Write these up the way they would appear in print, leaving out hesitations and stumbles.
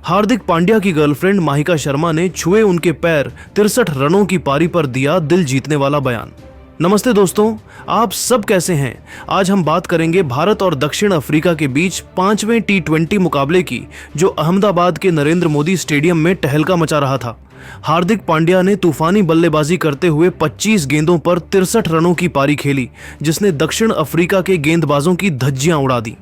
हार्दिक पांड्या की गर्लफ्रेंड माहिका शर्मा ने छुए उनके पैर 63 रनों की पारी पर दिया दिल जीतने वाला बयान। नमस्ते दोस्तों, आप सब कैसे हैं? आज हम बात करेंगे भारत और दक्षिण अफ्रीका के बीच 5वें T20 मुकाबले की, जो अहमदाबाद के नरेंद्र मोदी स्टेडियम में तहलका मचा रहा था। हार्दिक पांड्या ने तूफानी बल्लेबाजी करते हुए 25 गेंदों पर 63 रनों की पारी खेली, जिसने दक्षिण अफ्रीका के गेंदबाजों की धज्जियां उड़ा दी।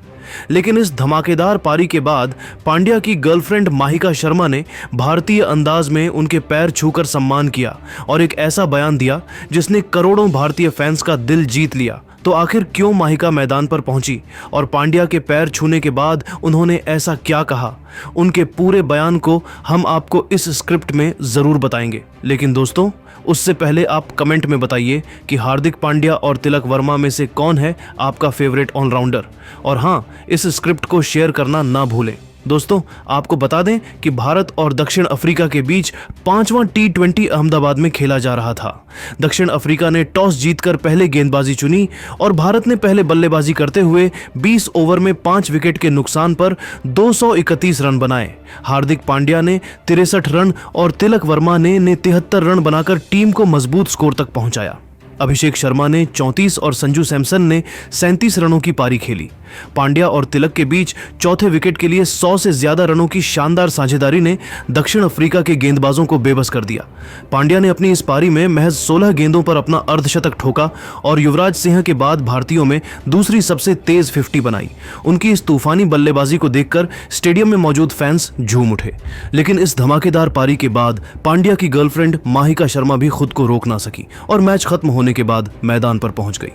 लेकिन इस धमाकेदार पारी के बाद पांड्या की गर्लफ्रेंड माहिका शर्मा ने भारतीय अंदाज में उनके पैर छूकर सम्मान किया और एक ऐसा बयान दिया जिसने करोड़ों भारतीय फैंस का दिल जीत लिया। तो आखिर क्यों माहिका मैदान पर पहुंची और पांड्या के पैर छूने के बाद उन्होंने ऐसा क्या कहा? उनके पूरे बयान को हम आपको इस स्क्रिप्ट में जरूर बताएंगे। लेकिन दोस्तों, उससे पहले आप कमेंट में बताइए कि हार्दिक पांड्या और तिलक वर्मा में से कौन है आपका फेवरेट ऑलराउंडर। और हाँ, इस स्क्रिप्ट को शेयर करना ना भूलें। दोस्तों, आपको बता दें कि भारत और दक्षिण अफ्रीका के बीच 5वां T20 अहमदाबाद में खेला जा रहा था। दक्षिण अफ्रीका ने टॉस जीतकर पहले गेंदबाजी चुनी और भारत ने पहले बल्लेबाजी करते हुए 20 ओवर में 5 विकेट के नुकसान पर 231 रन बनाए। हार्दिक पांड्या ने 63 रन और तिलक वर्मा ने 73 रन बनाकर टीम को मजबूत स्कोर तक पहुंचाया। अभिषेक शर्मा ने 34 और संजू सैमसन ने 37 रनों की पारी खेली। पांड्या और तिलक के बीच चौथे विकेट के लिए 100 से ज्यादा रनों की शानदार साझेदारी ने दक्षिण अफ्रीका के गेंदबाजों को बेबस कर दिया। पांड्या ने अपनी इस पारी में महज 16 गेंदों पर अपना अर्धशतक ठोका और युवराज सिंह के बाद भारतीयों में दूसरी सबसे तेज 50 बनाई। उनकी इस तूफानी बल्लेबाजी को देखकर स्टेडियम में मौजूद फैंस झूम उठे। लेकिन इस धमाकेदार पारी के बाद पांड्या की गर्लफ्रेंड माहिका शर्मा भी खुद को रोक ना सकी और मैच खत्म होने के बाद मैदान पर पहुंच गई।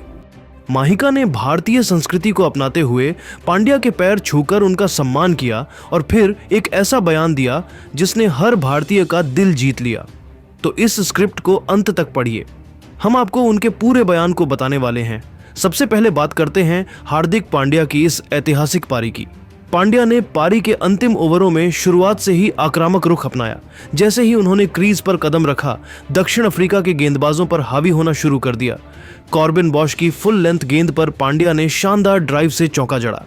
माहिका ने भारतीय संस्कृति को अपनाते हुए पांड्या के पैर छूकर उनका सम्मान किया और फिर एक ऐसा बयान दिया जिसने हर भारतीय का दिल जीत लिया। तो इस स्क्रिप्ट को अंत तक पढ़िए, हम आपको उनके पूरे बयान को बताने वाले हैं। सबसे पहले बात करते हैं हार्दिक पांड्या की इस ऐतिहासिक पारी की। पांड्या ने पारी के अंतिम ओवरों में शुरुआत से ही आक्रामक रुख अपनाया। जैसे ही उन्होंने क्रीज पर कदम रखा, दक्षिण अफ्रीका के गेंदबाजों पर हावी होना शुरू कर दिया। कॉर्बिन बॉश की फुल लेंथ गेंद पर पांड्या ने शानदार ड्राइव से चौका जड़ा।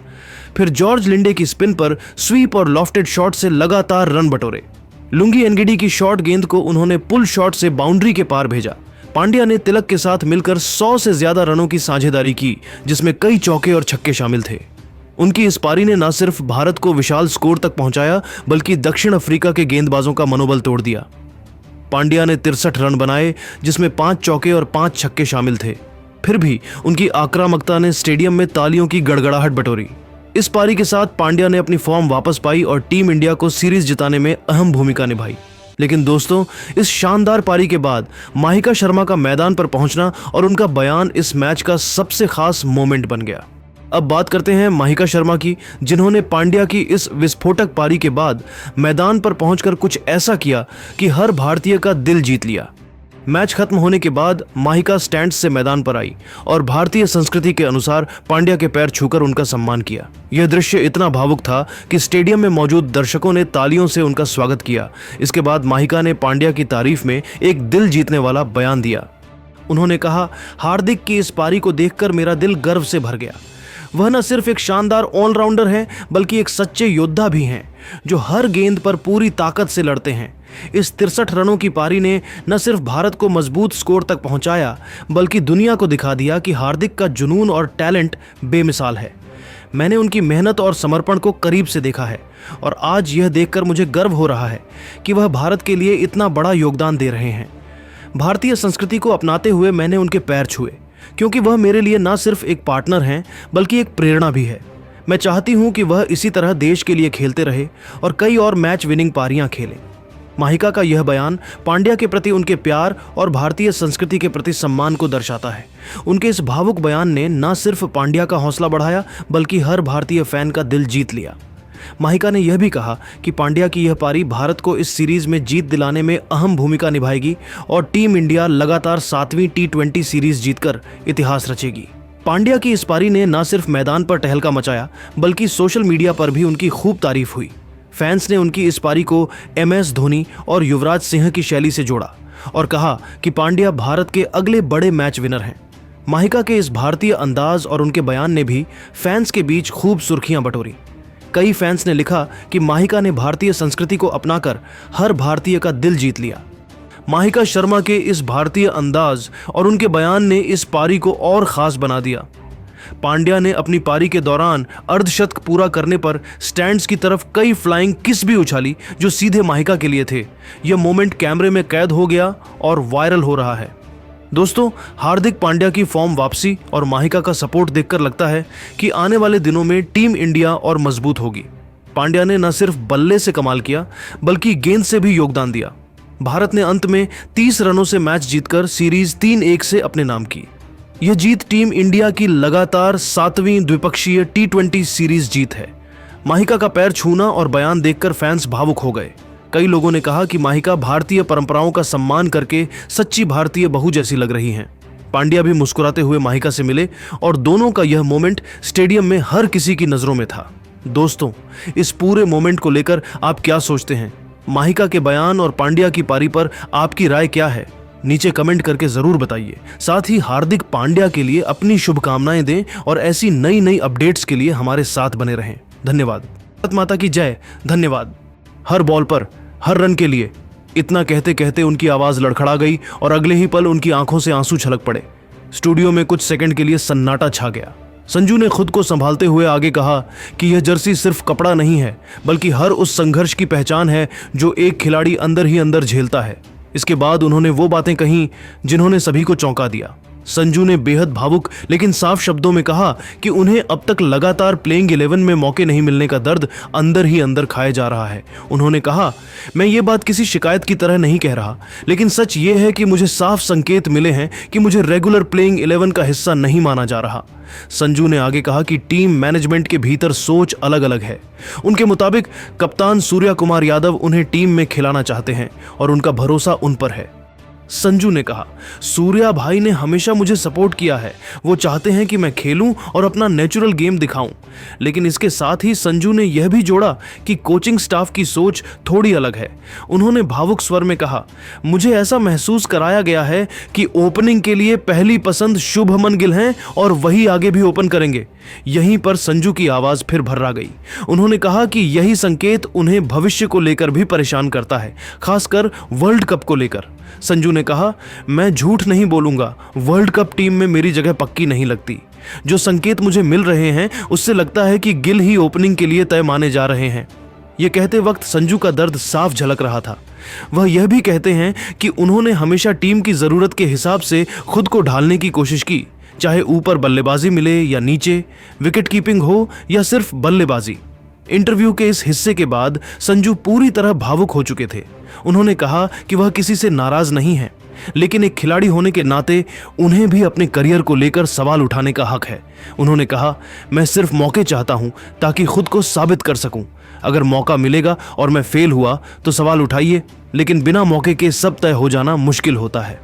फिर जॉर्ज लिंडे की स्पिन पर स्वीप और लॉफ्टेड शॉट से लगातार रन बटोरे। लुंगी एनगिडी की शॉर्ट गेंद को उन्होंने पुल शॉट से बाउंड्री के पार भेजा। पांड्या ने तिलक के साथ मिलकर 100 से ज्यादा रनों की साझेदारी की, जिसमें कई चौके और छक्के शामिल थे। उनकी इस पारी ने न सिर्फ भारत को विशाल स्कोर तक पहुंचाया, बल्कि दक्षिण अफ्रीका के गेंदबाजों का मनोबल तोड़ दिया। पांड्या ने 63 रन बनाए, जिसमें 5 चौके और 5 छक्के शामिल थे। फिर भी उनकी आक्रामकता ने स्टेडियम में तालियों की गड़गड़ाहट बटोरी। इस पारी के साथ पांड्या ने अपनी फॉर्म वापस पाई और टीम इंडिया को सीरीज जिताने में अहम भूमिका निभाई। लेकिन दोस्तों, इस शानदार पारी के बाद माहिका शर्मा का मैदान पर पहुंचना और उनका बयान इस मैच का सबसे खास मोमेंट बन गया। अब बात करते हैं माहिका शर्मा की, जिन्होंने पांड्या की इस विस्फोटक पारी के बाद मैदान पर पहुंचकर कुछ ऐसा किया कि हर भारतीय का दिल जीत लिया। मैच खत्म होने के बाद माहिका स्टैंड से मैदान पर आई और भारतीय संस्कृति के अनुसार पांड्या के पैर छूकर उनका सम्मान किया। यह दृश्य इतना भावुक था कि स्टेडियम में मौजूद दर्शकों ने तालियों से उनका स्वागत किया। इसके बाद माहिका ने पांड्या की तारीफ में एक दिल जीतने वाला बयान दिया। उन्होंने कहा, हार्दिक की इस पारी को देखकर मेरा दिल गर्व से भर गया। वह न सिर्फ एक शानदार ऑलराउंडर हैं, बल्कि एक सच्चे योद्धा भी हैं, जो हर गेंद पर पूरी ताकत से लड़ते हैं। इस 63 रनों की पारी ने न सिर्फ भारत को मजबूत स्कोर तक पहुंचाया, बल्कि दुनिया को दिखा दिया कि हार्दिक का जुनून और टैलेंट बेमिसाल है। मैंने उनकी मेहनत और समर्पण को करीब से देखा है और आज यह देखकर मुझे गर्व हो रहा है कि वह भारत के लिए इतना बड़ा योगदान दे रहे हैं। भारतीय संस्कृति को अपनाते हुए मैंने उनके पैर छुए, क्योंकि वह मेरे लिए न सिर्फ एक पार्टनर हैं, बल्कि एक प्रेरणा भी है। मैं चाहती हूं कि वह इसी तरह देश के लिए खेलते रहे और कई और मैच विनिंग पारियां खेलें। माहिका का यह बयान पांड्या के प्रति उनके प्यार और भारतीय संस्कृति के प्रति सम्मान को दर्शाता है। उनके इस भावुक बयान ने न सिर्फ पांड्या का हौसला बढ़ाया, बल्कि हर भारतीय फैन का दिल जीत लिया। माहिका ने यह भी कहा कि पांड्या की यह पारी भारत को इस सीरीज में जीत दिलाने में अहम भूमिका निभाएगी और टीम इंडिया लगातार 7वीं T20 सीरीज जीतकर इतिहास रचेगी। पांड्या की इस पारी ने न सिर्फ मैदान पर तहलका मचाया, बल्कि सोशल मीडिया पर भी उनकी खूब तारीफ हुई। फैंस ने उनकी इस पारी को MS धोनी और युवराज सिंह की शैली से जोड़ा और कहा कि पांड्या भारत के अगले बड़े मैच विनर हैं। माहिका के इस भारतीय अंदाज और उनके बयान ने भी फैंस के बीच खूब सुर्खियां बटोरी। कई फैंस ने लिखा कि माहिका ने भारतीय संस्कृति को अपनाकर हर भारतीय का दिल जीत लिया। माहिका शर्मा के इस भारतीय अंदाज और उनके बयान ने इस पारी को और खास बना दिया। पांड्या ने अपनी पारी के दौरान अर्धशतक पूरा करने पर स्टैंड्स की तरफ कई फ्लाइंग किस भी उछाली जो सीधे माहिका के लिए थे। यह मोमेंट कैमरे में कैद हो गया और वायरल हो रहा है। दोस्तों, हार्दिक पांड्या की फॉर्म वापसी और माहिका का सपोर्ट देखकर लगता है कि आने वाले दिनों में टीम इंडिया और मजबूत होगी। पांड्या ने न सिर्फ बल्ले से कमाल किया बल्कि गेंद से भी योगदान दिया। भारत ने अंत में 30 रनों से मैच जीतकर सीरीज 3-1 से अपने नाम की। यह जीत टीम इंडिया की लगातार 7वीं द्विपक्षीय T20 सीरीज जीत है। माहिका का पैर छूना और बयान देखकर फैंस भावुक हो गए। कई लोगों ने कहा कि माहिका भारतीय परंपराओं का सम्मान करके सच्ची भारतीय बहू जैसी लग रही हैं। पांड्या भी मुस्कुराते हुए माहिका से मिले और दोनों का यह मोमेंट स्टेडियम में हर किसी की नजरों में था। दोस्तों, इस पूरे मोमेंट को लेकर आप क्या सोचते हैं? माहिका के बयान और पांड्या की पारी पर आपकी राय क्या है? नीचे कमेंट करके जरूर बताइए। साथ ही हार्दिक पांड्या के लिए अपनी शुभकामनाएं दें और ऐसी नई नई अपडेट्स के लिए हमारे साथ बने रहें। धन्यवाद। भारत माता की जय। धन्यवाद। हर बॉल पर हर रन के लिए। इतना कहते कहते उनकी आवाज लड़खड़ा गई और अगले ही पल उनकी आंखों से आंसू छलक पड़े। स्टूडियो में कुछ सेकंड के लिए सन्नाटा छा गया। संजू ने खुद को संभालते हुए आगे कहा कि यह जर्सी सिर्फ कपड़ा नहीं है बल्कि हर उस संघर्ष की पहचान है जो एक खिलाड़ी अंदर ही अंदर झेलता है। इसके बाद उन्होंने वो बातें कहीं जिन्होंने सभी को चौंका दिया। संजू ने बेहद भावुक लेकिन साफ शब्दों में कहा कि उन्हें अब तक लगातार प्लेइंग 11 में मौके नहीं मिलने का दर्द अंदर ही अंदर खाए जा रहा है। उन्होंने कहा, मैं ये बात किसी शिकायत की तरह नहीं कह रहा, लेकिन सच ये है कि मुझे साफ संकेत मिले हैं कि मुझे रेगुलर प्लेइंग 11 का हिस्सा नहीं माना जा रहा। संजू ने आगे कहा कि टीम मैनेजमेंट के भीतर सोच अलग अलग है। उनके मुताबिक कप्तान सूर्या कुमार यादव उन्हें टीम में खिलाना चाहते हैं और उनका भरोसा उन पर है। संजू ने कहा, सूर्या भाई ने हमेशा मुझे सपोर्ट किया है। वो चाहते हैं कि मैं खेलूं और अपना नेचुरल गेम दिखाऊं। लेकिन इसके साथ ही संजू ने यह भी जोड़ा कि कोचिंग स्टाफ की सोच थोड़ी अलग है। उन्होंने भावुक स्वर में कहा, मुझे ऐसा महसूस कराया गया है कि ओपनिंग के लिए पहली पसंद शुभमन गिल हैं और वही आगे भी ओपन करेंगे। यहीं पर संजू की आवाज फिर भर्रा गई। उन्होंने कहा कि यही संकेत उन्हें भविष्य को लेकर भी परेशान करता है, खासकर वर्ल्ड कप को लेकर। संजू ने कहा, मैं झूठ नहीं बोलूंगा, वर्ल्ड कप टीम में मेरी जगह पक्की नहीं लगती। जो संकेत मुझे मिल रहे हैं उससे लगता है कि गिल ही ओपनिंग के लिए तय माने जा रहे हैं। यह कहते वक्त संजू का दर्द साफ झलक रहा था। वह यह भी कहते हैं कि उन्होंने हमेशा टीम की जरूरत के हिसाब से खुद को ढालने की कोशिश की, चाहे ऊपर बल्लेबाजी मिले या नीचे, विकेट कीपिंग हो या सिर्फ बल्लेबाजी। इंटरव्यू के इस हिस्से के बाद संजू पूरी तरह भावुक हो चुके थे। उन्होंने कहा कि वह किसी से नाराज नहीं है, लेकिन एक खिलाड़ी होने के नाते उन्हें भी अपने करियर को लेकर सवाल उठाने का हक है। उन्होंने कहा, मैं सिर्फ मौके चाहता हूं ताकि खुद को साबित कर सकूं। अगर मौका मिलेगा और मैं फेल हुआ तो सवाल उठाइए, लेकिन बिना मौके के सब तय हो जाना मुश्किल होता है।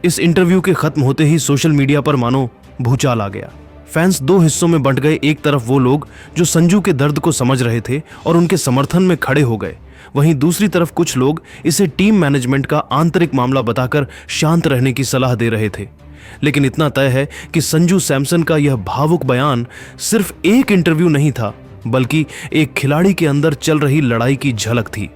इस इंटरव्यू के खत्म होते ही सोशल मीडिया पर मानो भूचाल आ गया। फैंस दो हिस्सों में बंट गए। एक तरफ वो लोग जो संजू के दर्द को समझ रहे थे और उनके समर्थन में खड़े हो गए, वहीं दूसरी तरफ कुछ लोग इसे टीम मैनेजमेंट का आंतरिक मामला बताकर शांत रहने की सलाह दे रहे थे। लेकिन इतना तय है कि संजू सैमसन का यह भावुक बयान सिर्फ एक इंटरव्यू नहीं था, बल्कि एक खिलाड़ी के अंदर चल रही लड़ाई की झलक थी।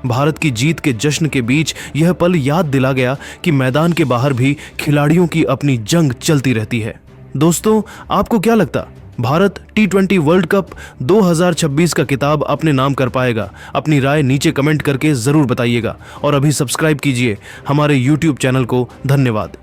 भारत की जीत के जश्न के बीच यह पल याद दिला गया कि मैदान के बाहर भी खिलाड़ियों की अपनी जंग चलती रहती है। दोस्तों, आपको क्या लगता, भारत T20 वर्ल्ड कप 2026 का किताब अपने नाम कर पाएगा? अपनी राय नीचे कमेंट करके जरूर बताइएगा और अभी सब्सक्राइब कीजिए हमारे YouTube चैनल को। धन्यवाद।